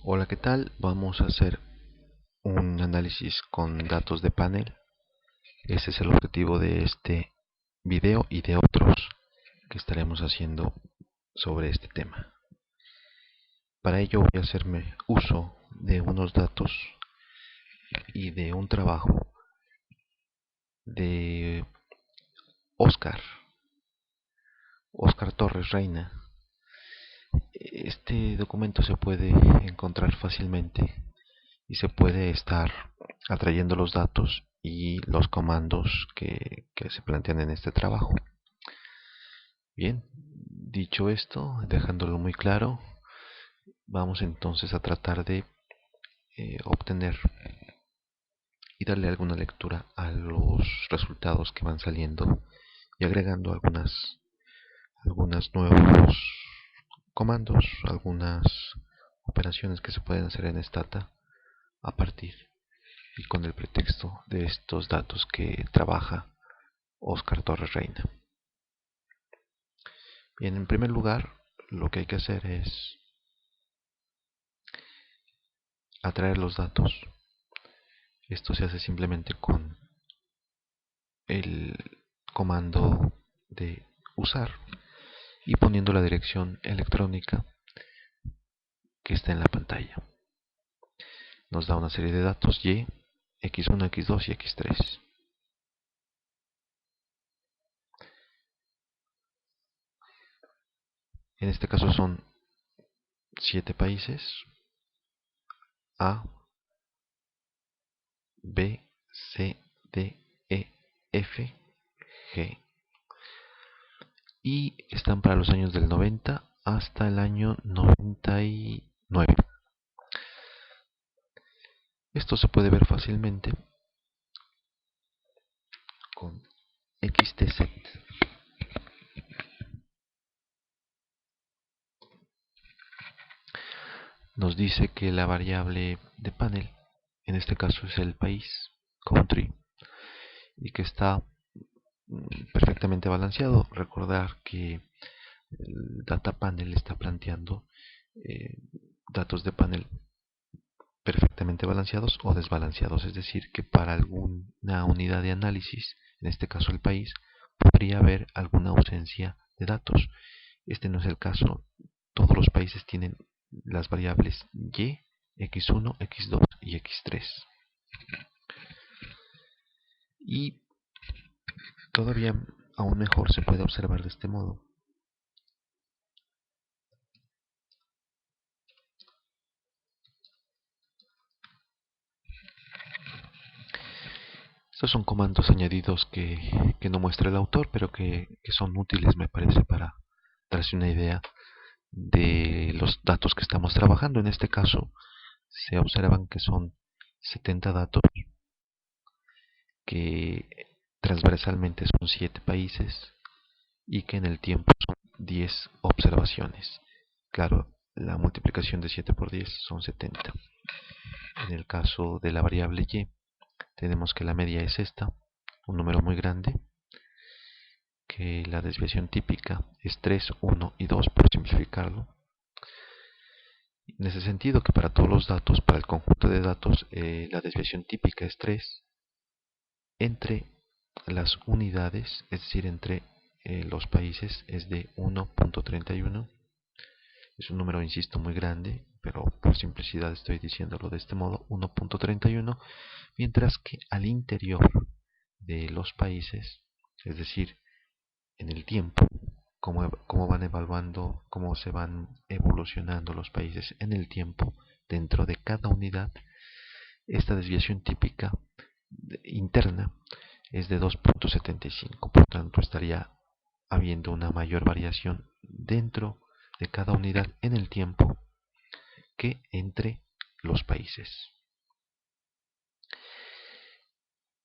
Hola, ¿qué tal? Vamos a hacer un análisis con datos de panel. Ese es el objetivo de este video y de otros que estaremos haciendo sobre este tema. Para ello voy a hacerme uso de unos datos y de un trabajo de Oscar Torres Reina. Este documento se puede encontrar fácilmente y se puede estar atrayendo los datos y los comandos que se plantean en este trabajo. Bien, dicho esto, dejándolo muy claro, vamos entonces a tratar de obtener y darle alguna lectura a los resultados que van saliendo y agregando algunos nuevos comandos, algunas operaciones que se pueden hacer en Stata a partir y con el pretexto de estos datos que trabaja Oscar Torres Reina. Bien, en primer lugar, lo que hay que hacer es atraer los datos. Esto se hace simplemente con el comando de usar y poniendo la dirección electrónica que está en la pantalla. Nos da una serie de datos y, x1, x2 y x3. En este caso son 7 países: A, B, C, D, E, F, G. Y están para los años del 90 hasta el año 99. Esto se puede ver fácilmente con xtset. Nos dice que la variable de panel, en este caso es el país, country, y que está perfectamente balanceado. Recordar que el data panel está planteando eh, datos de panel perfectamente balanceados o desbalanceados, es decir, que para alguna unidad de análisis, en este caso el país, podría haber alguna ausencia de datos. Este no es el caso. Todos los países tienen las variables y, x1, x2 y x3. Y todavía aún mejor se puede observar de este modo. Estos son comandos añadidos que no muestra el autor, pero que son útiles, me parece, para darse una idea de los datos que estamos trabajando. En este caso se observan que son 70 datos, que transversalmente son 7 países y que en el tiempo son 10 observaciones. Claro, la multiplicación de 7 por 10 son 70. En el caso de la variable y, tenemos que la media es esta, un número muy grande, que la desviación típica es 3, 1 y 2 por simplificarlo. En ese sentido, que para todos los datos, para el conjunto de datos, la desviación típica es 3 entre las unidades, es decir, entre los países es de 1.31. Es un número, insisto, muy grande, pero por simplicidad estoy diciéndolo de este modo, 1.31, mientras que al interior de los países, es decir, en el tiempo, cómo van evaluando, cómo se van evolucionando los países en el tiempo dentro de cada unidad, esta desviación típica interna es de 2.75, por tanto estaría habiendo una mayor variación dentro de cada unidad en el tiempo que entre los países.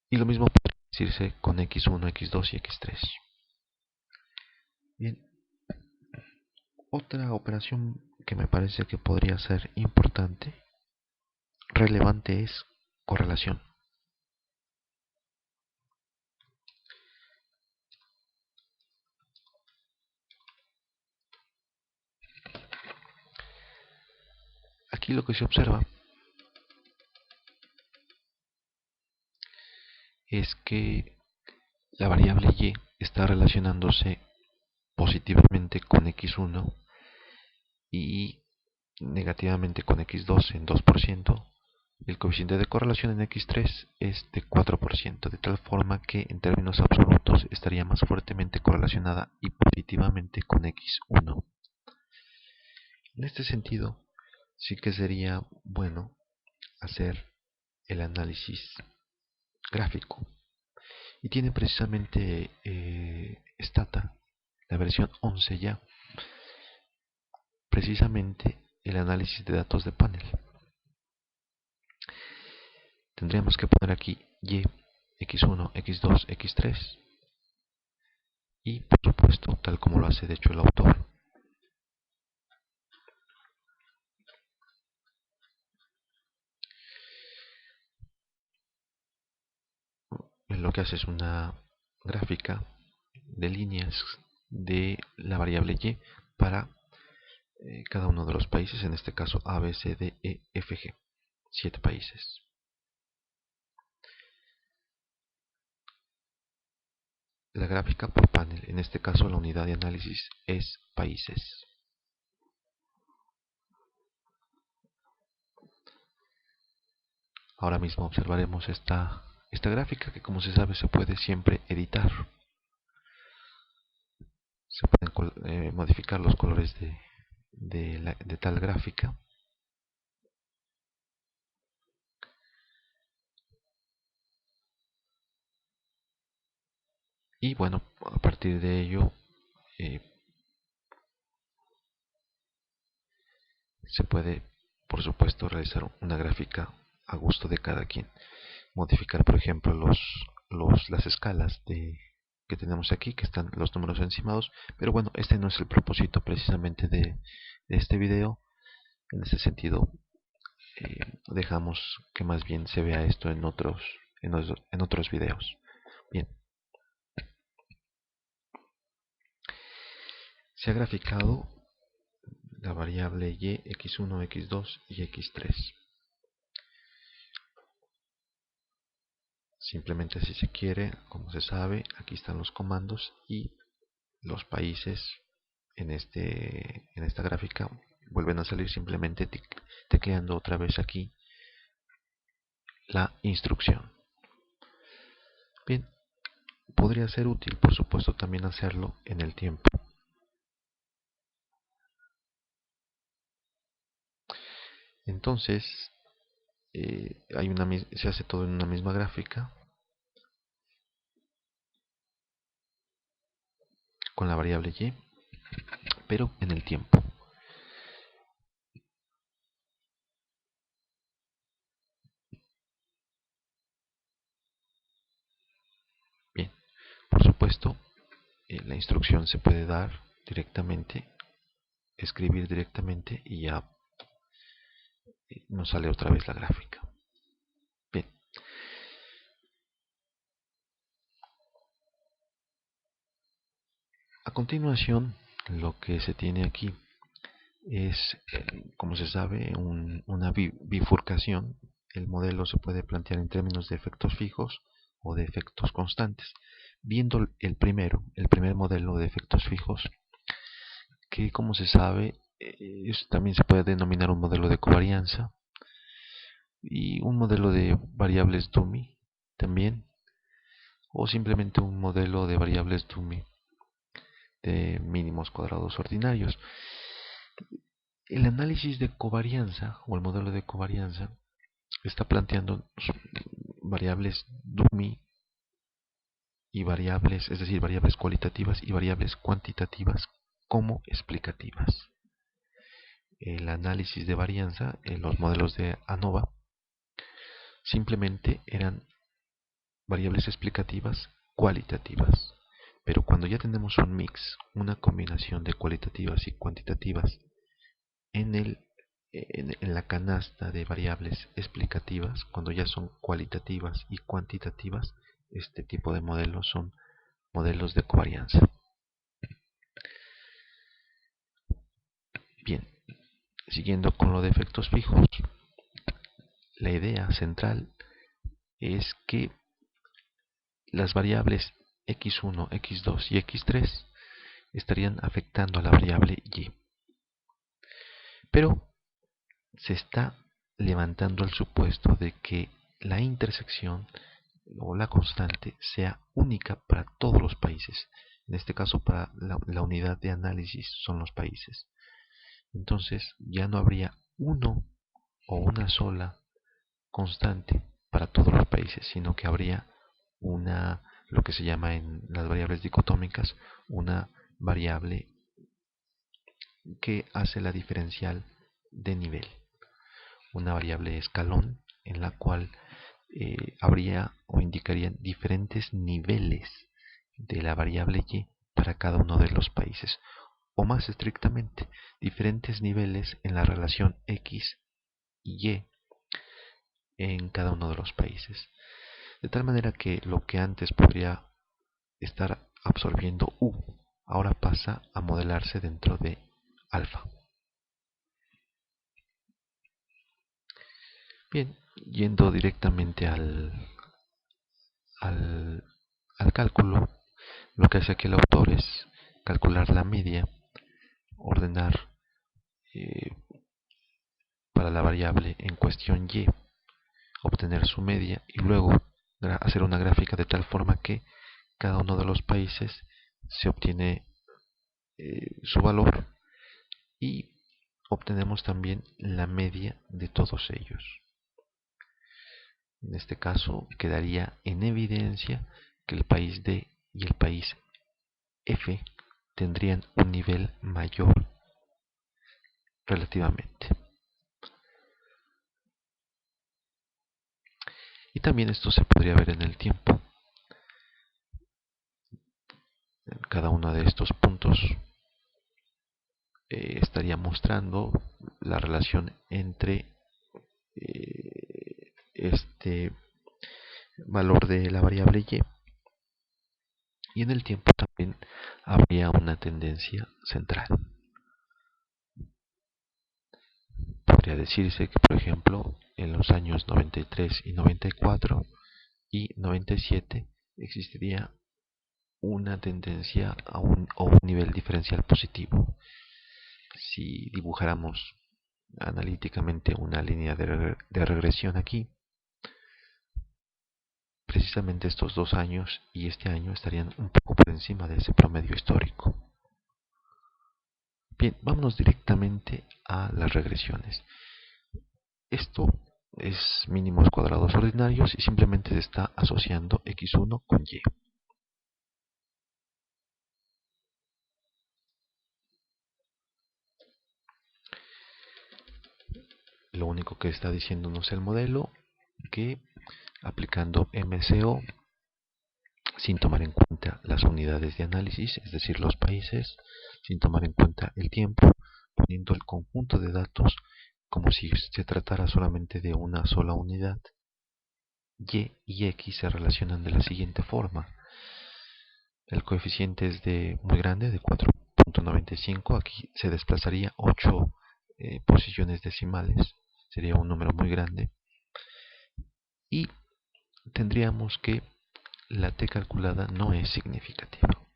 Y lo mismo puede decirse con x1, x2 y x3. Bien, otra operación que me parece que podría ser importante, relevante, es correlación. Aquí Aquí lo que se observa es que la variable y está relacionándose positivamente con x1 y negativamente con x2 en 2%. El coeficiente de correlación en x3 es de 4%, de tal forma que en términos absolutos estaría más fuertemente correlacionada y positivamente con x1. En este sentido, sí que sería bueno hacer el análisis gráfico. Y tiene precisamente Stata, la versión 11 ya, precisamente el análisis de datos de panel. Tendríamos que poner aquí y, x1, x2, x3 y por supuesto tal como lo hace de hecho el autor. Lo que hace es una gráfica de líneas de la variable y para cada uno de los países, en este caso A, B, C, D, E, F, G, 7 países. La gráfica por panel, en este caso la unidad de análisis es países. Ahora mismo observaremos esta gráfica que, como se sabe, se puede siempre editar. Se pueden modificar los colores de tal gráfica. Y bueno, a partir de ello se puede, por supuesto, realizar una gráfica a gusto de cada quien. Modificar, por ejemplo, las escalas que tenemos aquí, que están los números encimados. Pero bueno, este no es el propósito precisamente de este video. En ese sentido, dejamos que más bien se vea esto en otros videos. Bien, se ha graficado la variable y, x1, x2 y x3. Simplemente si se quiere, como se sabe, aquí están los comandos y los países en esta gráfica vuelven a salir simplemente tecleando otra vez aquí la instrucción. Bien, podría ser útil, por supuesto, también hacerlo en el tiempo. Entonces, se hace todo en una misma gráfica con la variable y, pero en el tiempo. Bien, por supuesto, la instrucción se puede dar directamente, escribir directamente y ya nos sale otra vez la gráfica. Bien, a continuación lo que se tiene aquí es, como se sabe, una bifurcación. El modelo se puede plantear en términos de efectos fijos o de efectos constantes. Viendo el primer modelo de efectos fijos, que como se sabe, también se puede denominar un modelo de covarianza y un modelo de variables dummy también, o simplemente un modelo de variables dummy de mínimos cuadrados ordinarios. El análisis de covarianza o el modelo de covarianza está planteando variables dummy y variables, es decir, variables cualitativas y variables cuantitativas como explicativas. El análisis de varianza en los modelos de ANOVA simplemente eran variables explicativas cualitativas. Pero cuando ya tenemos un mix, una combinación de cualitativas y cuantitativas en la canasta de variables explicativas, cuando ya son cualitativas y cuantitativas, este tipo de modelos son modelos de covarianza. Bien, Siguiendo con lo de efectos fijos, la idea central es que las variables x1, x2 y x3 estarían afectando a la variable y. Pero se está levantando el supuesto de que la intersección o la constante sea única para todos los países. En este caso, para la unidad de análisis son los países. Entonces, ya no habría uno o una sola constante para todos los países, sino que habría lo que se llama en las variables dicotómicas, una variable que hace la diferencial de nivel, una variable escalón en la cual habría o indicarían diferentes niveles de la variable y para cada uno de los países, o más estrictamente, diferentes niveles en la relación x y y en cada uno de los países. De tal manera que lo que antes podría estar absorbiendo u, ahora pasa a modelarse dentro de alfa. Bien, yendo directamente al, al cálculo, lo que hace aquí el autor es calcular la media, ordenar eh, para la variable en cuestión y, obtener su media y luego hacer una gráfica de tal forma que cada uno de los países se obtiene su valor y obtenemos también la media de todos ellos. En este caso quedaría en evidencia que el país D y el país F tendrían un nivel mayor relativamente. Y también esto se podría ver en el tiempo. En cada uno de estos puntos estaría mostrando la relación entre este valor de la variable y en el tiempo también habría una tendencia central. Podría decirse que, por ejemplo, en los años 93 y 94 y 97 existiría una tendencia o un nivel diferencial positivo. Si dibujáramos analíticamente una línea de regresión aquí, precisamente estos 2 años y este año estarían un poco por encima de ese promedio histórico. Bien, vámonos directamente a las regresiones. Esto es mínimos cuadrados ordinarios y simplemente se está asociando x1 con y. Lo único que está diciéndonos el modelo, que aplicando MCO, sin tomar en cuenta las unidades de análisis, es decir, los países, sin tomar en cuenta el tiempo, poniendo el conjunto de datos como si se tratara solamente de una sola unidad, y x se relacionan de la siguiente forma. El coeficiente es muy grande, de 4.95, aquí se desplazaría 8 posiciones decimales, sería un número muy grande, y tendríamos que la t calculada no es significativa.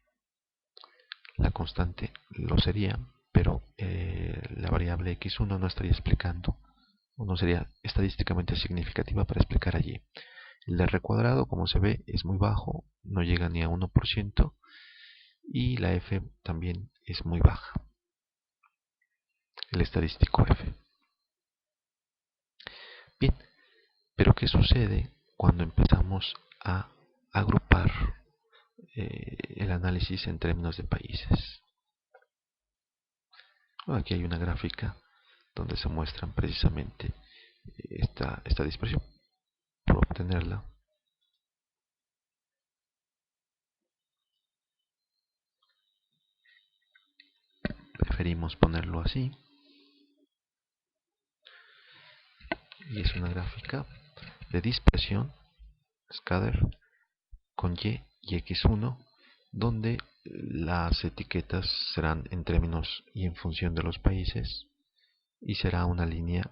La constante lo sería, pero la variable x1 no estaría explicando, o no sería estadísticamente significativa para explicar allí. El r cuadrado, como se ve, es muy bajo, no llega ni a 1%, y la f también es muy baja, el estadístico f. Bien, pero ¿qué sucede cuando empezamos a agrupar el análisis en términos de países? Bueno, aquí hay una gráfica donde se muestran precisamente esta dispersión. Por obtenerla, preferimos ponerlo así, y es una gráfica de dispersión scatter con y x1, donde las etiquetas serán en términos y en función de los países, y será una línea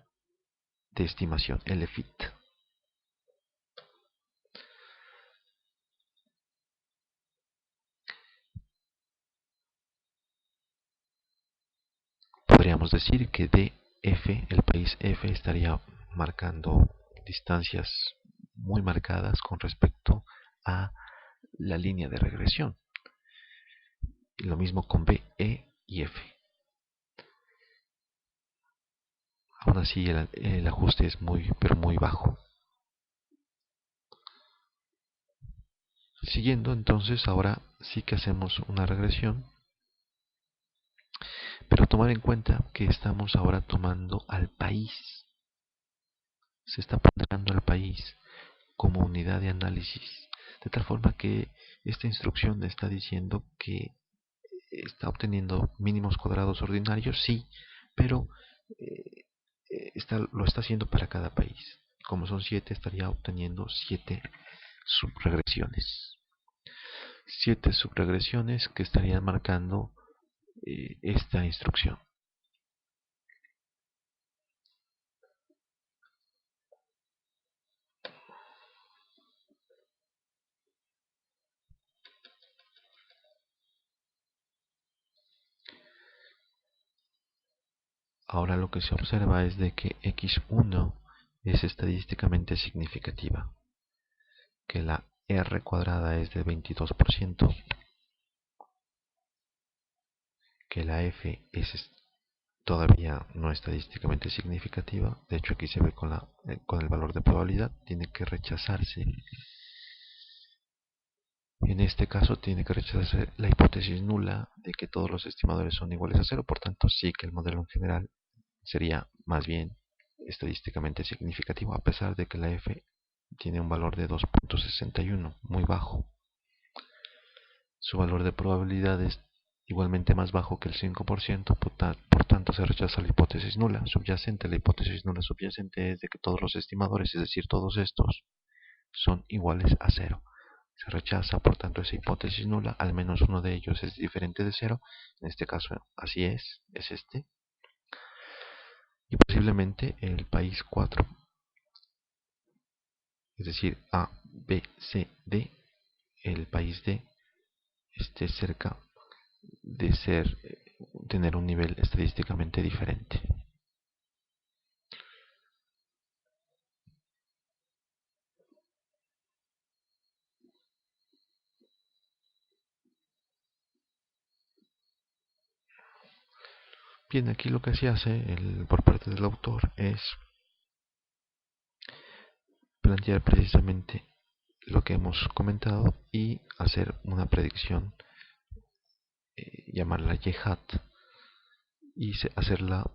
de estimación, LFIT. Podríamos decir que DF, el país F, estaría marcando distancias muy marcadas con respecto a la línea de regresión. Y lo mismo con B, E y F. Aún así el ajuste es pero muy bajo. Siguiendo, entonces, ahora sí que hacemos una regresión, pero tomar en cuenta que estamos ahora tomando al país. Se está ponderando al país como unidad de análisis, de tal forma que esta instrucción está diciendo que está obteniendo mínimos cuadrados ordinarios, sí, pero lo está haciendo para cada país. Como son 7, estaría obteniendo 7 subregresiones. 7 subregresiones que estarían marcando esta instrucción. Ahora lo que se observa es de que x1 es estadísticamente significativa, que la r cuadrada es del 22%, que la f es todavía no estadísticamente significativa. De hecho, aquí se ve con el valor de probabilidad, tiene que rechazarse. En este caso tiene que rechazarse la hipótesis nula de que todos los estimadores son iguales a cero. Por tanto, sí que el modelo en general sería más bien estadísticamente significativo, a pesar de que la f tiene un valor de 2.61, muy bajo. Su valor de probabilidad es igualmente más bajo que el 5%, por tanto se rechaza la hipótesis nula subyacente. La hipótesis nula subyacente es de que todos los estimadores, es decir, todos estos, son iguales a cero. Se rechaza, por tanto, esa hipótesis nula, al menos uno de ellos es diferente de cero. En este caso, así es este. Y posiblemente el país 4, es decir, A, B, C, D, el país D, esté cerca de tener un nivel estadísticamente diferente. Bien, aquí lo que se hace por parte del autor es plantear precisamente lo que hemos comentado y hacer una predicción, llamarla YHAT, y hacerla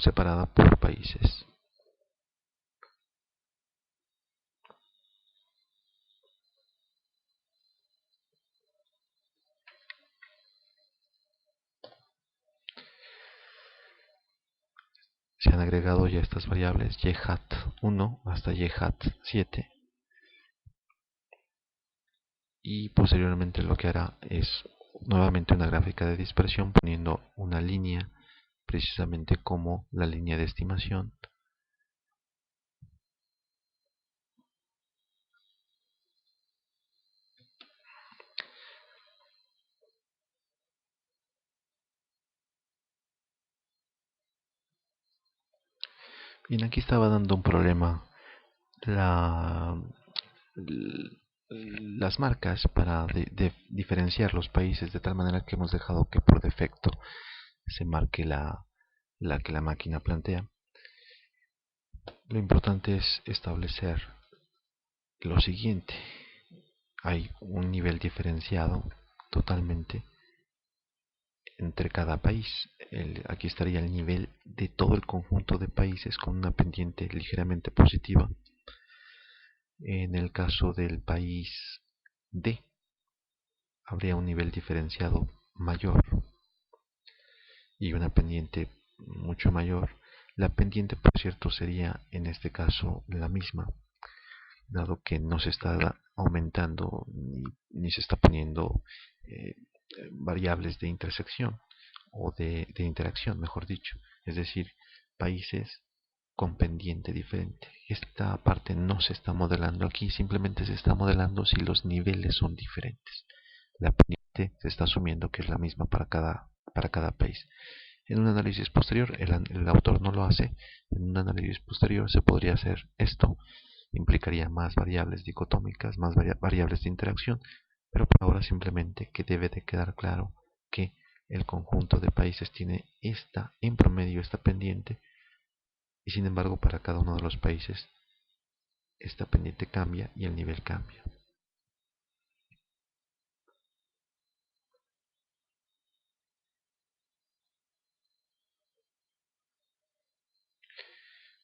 separada por países. Se han agregado ya estas variables YHAT1 hasta YHAT7, y posteriormente lo que hará es nuevamente una gráfica de dispersión poniendo una línea precisamente como la línea de estimación. Bien, aquí estaba dando un problema la, las marcas para diferenciar los países, de tal manera que hemos dejado que por defecto se marque la que la máquina plantea. Lo importante es establecer lo siguiente: hay un nivel diferenciado totalmente entre cada país. Aquí estaría el nivel de todo el conjunto de países con una pendiente ligeramente positiva. En el caso del país D, habría un nivel diferenciado mayor y una pendiente mucho mayor. La pendiente, por cierto, sería en este caso la misma, dado que no se está aumentando ni se está poniendo variables de intersección o de interacción, mejor dicho. es decir, países con pendiente diferente. Esta parte no se está modelando aquí, simplemente se está modelando si los niveles son diferentes. La pendiente se está asumiendo que es la misma para cada país. En un análisis posterior, el autor no lo hace. En un análisis posterior se podría hacer esto. Implicaría más variables dicotómicas, más variables de interacción, pero por ahora simplemente que debe de quedar claro que el conjunto de países tiene esta, en promedio, esta pendiente, y sin embargo para cada uno de los países esta pendiente cambia y el nivel cambia.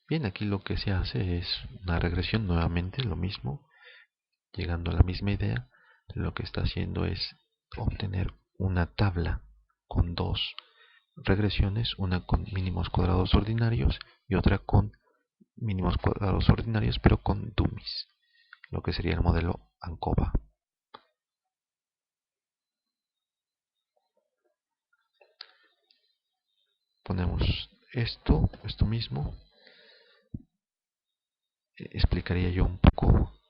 Bien, aquí lo que se hace es una regresión, nuevamente lo mismo, llegando a la misma idea. Lo que está haciendo es obtener una tabla con dos regresiones, una con mínimos cuadrados ordinarios y otra con mínimos cuadrados ordinarios pero con dummies, lo que sería el modelo ANCOVA. Ponemos esto mismo. Explicaría yo un poco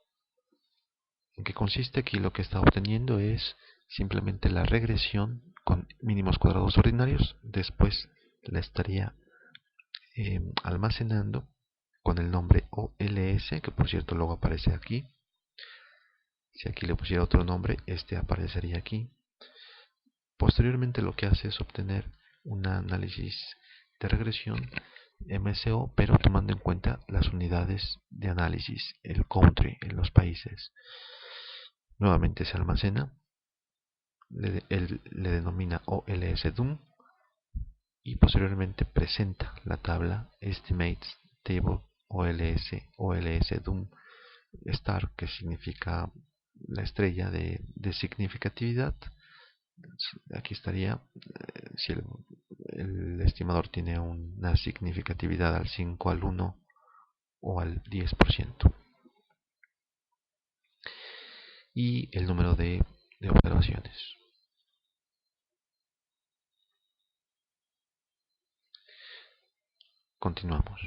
en qué consiste. Aquí lo que está obteniendo es simplemente la regresión con mínimos cuadrados ordinarios. Después la estaría almacenando con el nombre OLS, que por cierto luego aparece aquí. Si aquí le pusiera otro nombre, este aparecería aquí. Posteriormente lo que hace es obtener un análisis de regresión MSO, pero tomando en cuenta las unidades de análisis, el country en los países. Nuevamente se almacena, él le denomina OLS-DUM y posteriormente presenta la tabla Estimates Table OLS-DUM Star, que significa la estrella de significatividad. Aquí estaría, si el estimador tiene una significatividad al 5, al 1 o al 10%. Y el número de observaciones. Continuamos.